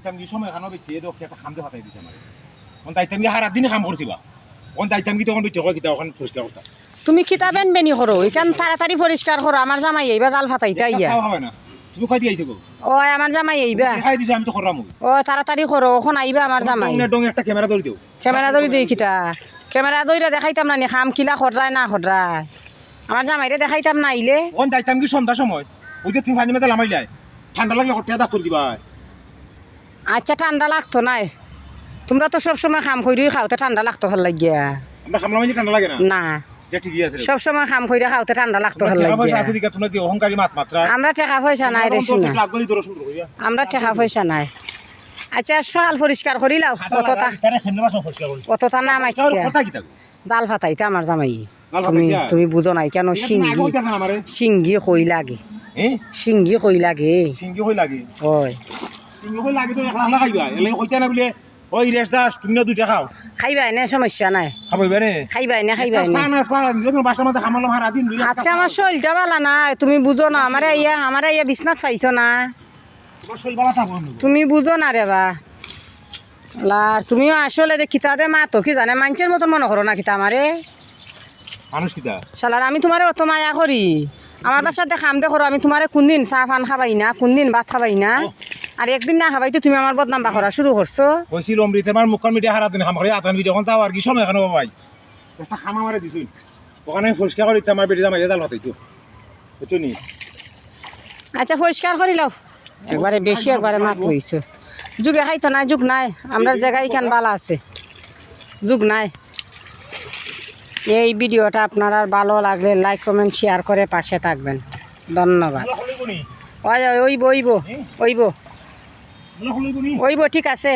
দায়িত্ব কি সময় এখানে বেঁচে তো একটা খামতে ফাটাই দিছে আমার কোন দায়িত্ব কি হারা দিন কাম করছিবা কোন দায়িত্ব কি তখন বেঁচে হয় কিতা ওখানে পরিষ্কার করতা তুমি কিতাবেন বেনি করো এখান তাড়াতাড়ি পরিষ্কার করো আমার জামাই এইবা জাল ফাটাইতা ইয়া খাওয়া হবে না তুমি কই দিয়েছো গো ও আমার জামাই এইবা খাই দিছো আমি তো করলাম ও তাড়াতাড়ি করো এখন আইবা আমার জামাই ডং একটা ক্যামেরা ধরে দিও ক্যামেরা ধরি দিই কিতা ক্যামেরা ধইরা দেখাইতাম না নি খাম কিলা খররায় না খররায় আমার জামাইরে দেখাইতাম না আইলে কোন দায়িত্ব কি সন্ধ্যা সময় ওই যে তুমি পানি মেতে লামাইলাই ঠান্ডা লাগলে হঠাৎ দাঁত করে দিবা আচ্ছা ঠান্ডা লাগতো নাই তোমরা তো সব সময় খাম কইরি খাওতে ঠান্ডা লাগতো ভাল লাগিয়া আমরা খামলাম যে ঠান্ডা লাগে না না যে ঠিকই আছে সব সময় খাম কইরা খাওতে ঠান্ডা লাগতো ভাল টাকা পয়সা লাগিয়া আছে দিকে তোমরা দি অহংকারী মাত মাত্রা আমরা টাকা পয়সা নাই রে শুনা লাগবেই তোর শুরু করিয়া আমরা টাকা পয়সা নাই আচ্ছা সকাল পরিষ্কার করিলাও অতটা অতটা না মাইতা কথা কি থাকো জাল ফাটাইতা আমার জামাই জাল তুমি ফাটাইতা? তুমি বুঝো নাই কেন সিঙ্গি আমারে সিঙ্গি কই লাগে হ্যাঁ সিঙ্গি কই লাগে সিঙ্গি কই লাগে হয় সিঙ্গি কই লাগে তো একলা একলা খাইবা এলে কইতা না বলে ওই রেস দাস তুমি না দুইটা খাও খাইবাই না সমস্যা নাই খাবাইবা রে খাইবাই না খাইবাই না সানা পালা যখন বাসার মধ্যে খামালাম হারা দিন আজকে আমার শরীরটা ভালো নাই তুমি বুঝো না আমার ইয়া বিছনাত পাইছো না তোমার শরীর ভালো থাকবো তুমি বুঝো না রে বা লার তুমিও আসলে দে কিতা দে মা তো কি জানে মানুষের মতন মনে করো না কিতা আমারে মানুষ কিটা শালার আমি তোমারে অত মায়া করি আমার বাসাতে খাম দে করো আমি তোমারে কোনদিন চাহ পান খাবাই না কোনদিন ভাত খাবাই না আর একদিন না খাবাই তো তুমি আমার বদনাম বা করা শুরু করছো কইছিল অমৃত আমার মুখখন মিডিয়া হারা দিন খাম করে আতান ভিডিও কোন তাও আর কি সময় এখানে বাবাই একটা খামা মারে দিছুই ওখানে পরিষ্কার করে আমার বেটি জামাই জাল হতাইতো বুঝছো নি আচ্ছা পরিষ্কার করি লও একবারে বেশি একবারে মাত লইছো যুগে খাইতো না যুগ নাই আমরা জায়গায় এখান ভালো আছে যুগ নাই এই ভিডিওটা আপনার আর ভালো লাগলে লাইক কমেন্ট শেয়ার করে পাশে থাকবেন ধন্যবাদ ওই ওইব ওইব ওইব ওইব ঠিক আছে।